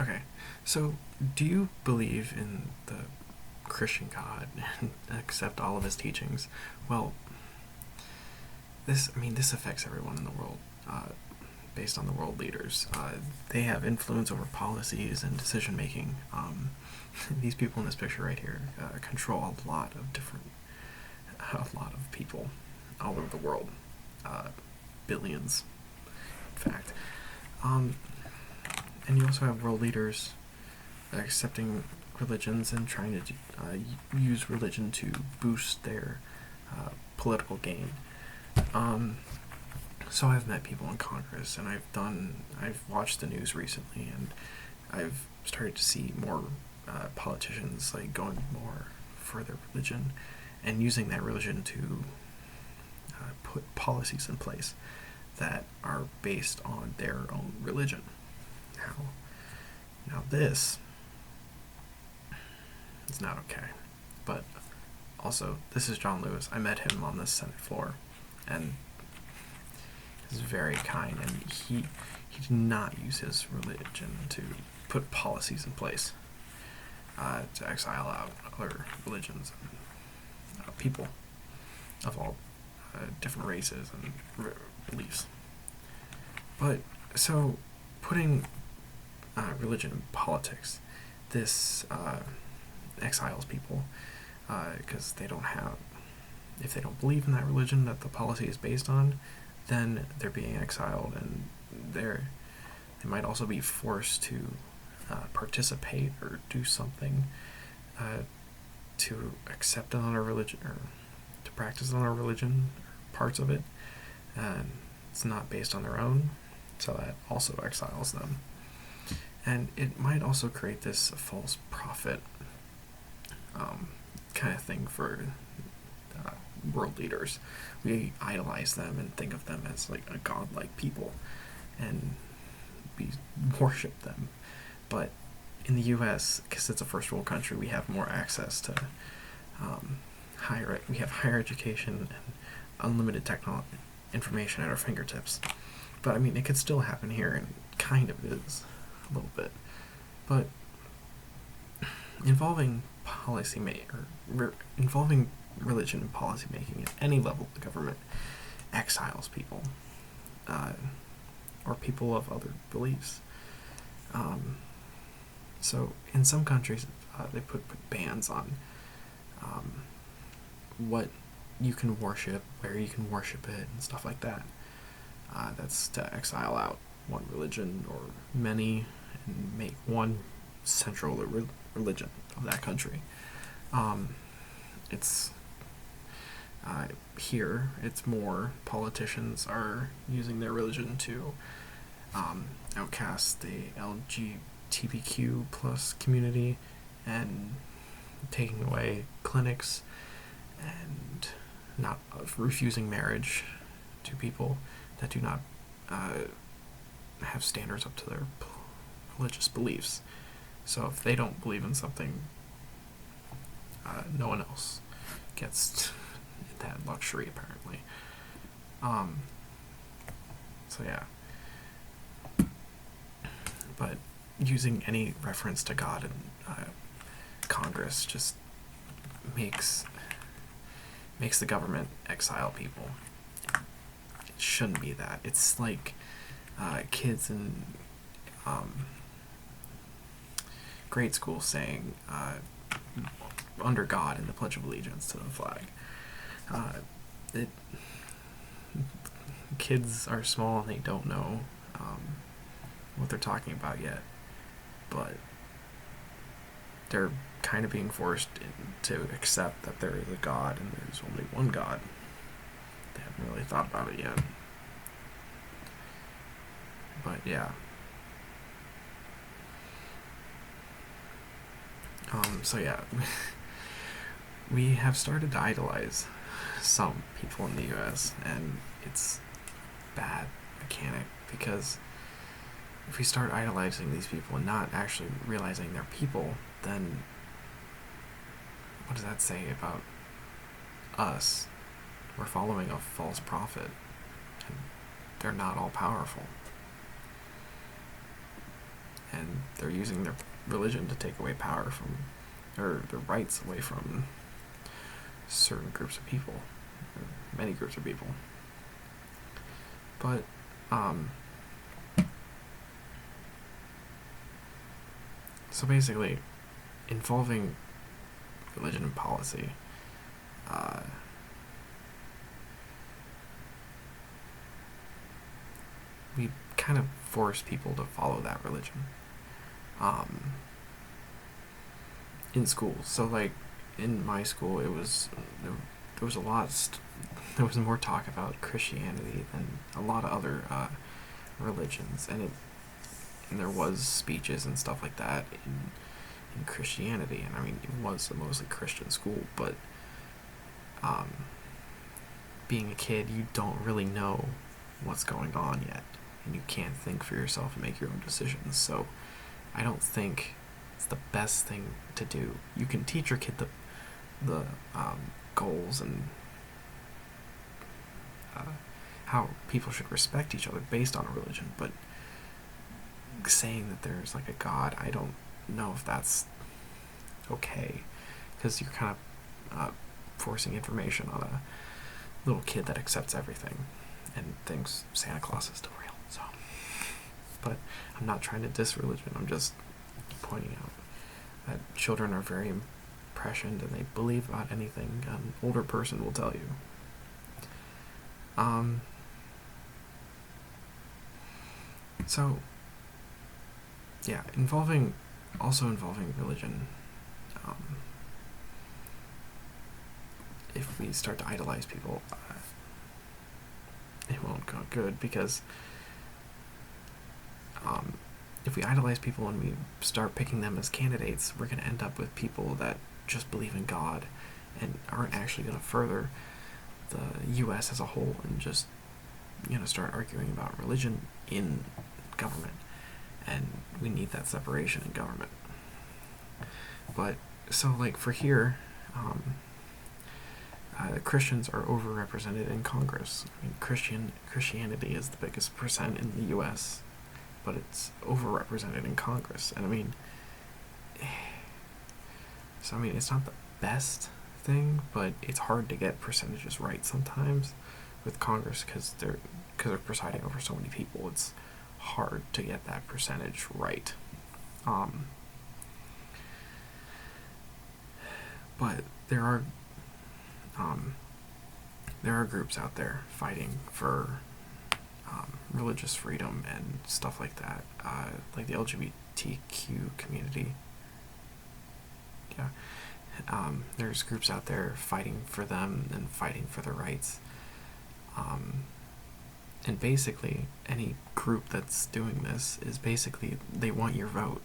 Okay, so do you believe in the Christian God and accept all of his teachings? Well, this affects everyone in the world, based on the world leaders. They have influence over policies and decision making. These people in this picture right here control a lot of people all over the world, billions, in fact. And you also have world leaders accepting religions and trying to use religion to boost their political gain. So I've met people in Congress, and I've watched the news recently, and I've started to see more politicians like going more for their religion and using that religion to put policies in place that are based on their own religion. Now this is not okay. But also, this is John Lewis. I met him on the Senate floor, and he's very kind, and he did not use his religion to put policies in place to exile out other religions and people of all different races and beliefs. But so putting religion in politics, this exiles people because they don't have, if they don't believe in that religion that the policy is based on, then they're being exiled, and they might also be forced to participate or do something to accept another religion or to practice another religion, parts of it, and it's not based on their own, so that also exiles them. And it might also create this false prophet kind of thing for world leaders. We idolize them and think of them as like a godlike people, and we worship them. But in the U.S., because it's a first world country, we have more access to we have higher education and unlimited information at our fingertips. But I mean, it could still happen here, and kind of is a little bit. But involving involving religion in policy making at any level of the government exiles people, or people of other beliefs. So in some countries, they put bans on what you can worship, where you can worship it, and stuff like that. That's to exile out one religion or many and make one central religion of that country. It's here, it's more politicians are using their religion to outcast the LGBTQ plus community and taking away clinics and not refusing marriage to people that do not have standards up to their religious beliefs. So if they don't believe in something, no one else gets that luxury, apparently. So yeah. But using any reference to God in Congress just makes the government exile people. It shouldn't be that. It's like kids in grade school saying under God in the Pledge of Allegiance to the flag. Kids are small and they don't know what they're talking about yet, but they're kind of being forced to accept that there is a God and there's only one God. They haven't really thought about it yet. But yeah. So yeah, we have started to idolize some people in the U.S., and it's bad mechanic, because if we start idolizing these people and not actually realizing they're people, then what does that say about us? We're following a false prophet, and they're not all powerful. and they're using their religion to take away power from, or their rights away from certain groups of people, or many groups of people. But so basically, involving religion and policy, we kind of force people to follow that religion in schools. So like in my school, there was a lot. There was more talk about Christianity than a lot of other religions, and there was speeches and stuff like that in Christianity, and I mean it was a mostly Christian school, but being a kid, you don't really know what's going on yet, and you can't think for yourself and make your own decisions. So I don't think it's the best thing to do. You can teach your kid the goals and how people should respect each other based on a religion, but saying that there's like a God, I don't know if that's okay, because you're kind of forcing information on a little kid that accepts everything and thinks Santa Claus is still real. So, but I'm not trying to diss religion. I'm just pointing out that children are very impressioned and they believe about anything an older person will tell you. So, yeah, involving religion. If we start to idolize people, it won't go good, because if we idolize people and we start picking them as candidates, we're going to end up with people that just believe in God and aren't actually going to further the U.S. as a whole, and just start arguing about religion in government. And we need that separation in government. But so like for here, Christians are overrepresented in Congress. I mean, Christianity is the biggest percent in the U.S., but it's overrepresented in Congress. And I mean, it's not the best thing, but it's hard to get percentages right sometimes with Congress, because they're presiding over so many people. It's hard to get that percentage right. But there are groups out there fighting for religious freedom and stuff like that, like the LGBTQ community. Yeah, there's groups out there fighting for them and fighting for their rights. And basically, any group that's doing this is basically, they want your vote.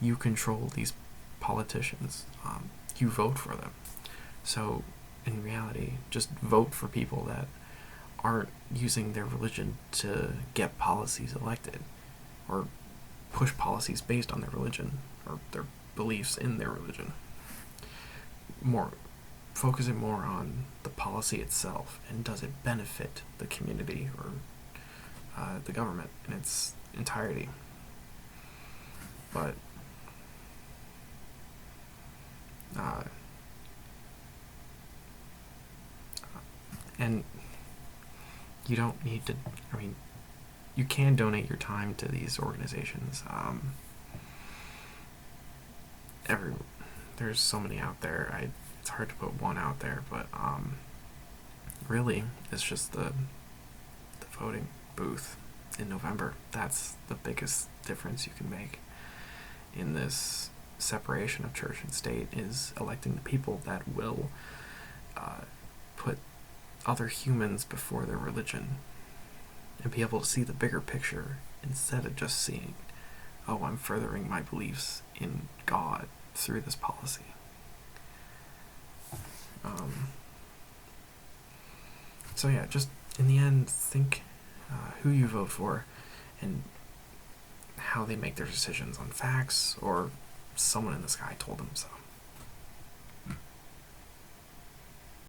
You control these politicians. You vote for them. So, in reality, just vote for people that aren't using their religion to get policies elected, or push policies based on their religion, or their beliefs in their religion. Focusing more on the policy itself, and does it benefit the community or the government in its entirety. But and you don't need to, you can donate your time to these organizations. There's so many out there. It's hard to put one out there, but really, it's just the voting booth in November. That's the biggest difference you can make in this separation of church and state, is electing the people that will put other humans before their religion, and be able to see the bigger picture instead of just seeing, oh, I'm furthering my beliefs in God through this policy. So yeah, just in the end, think who you vote for and how they make their decisions on facts, or someone in the sky told them so.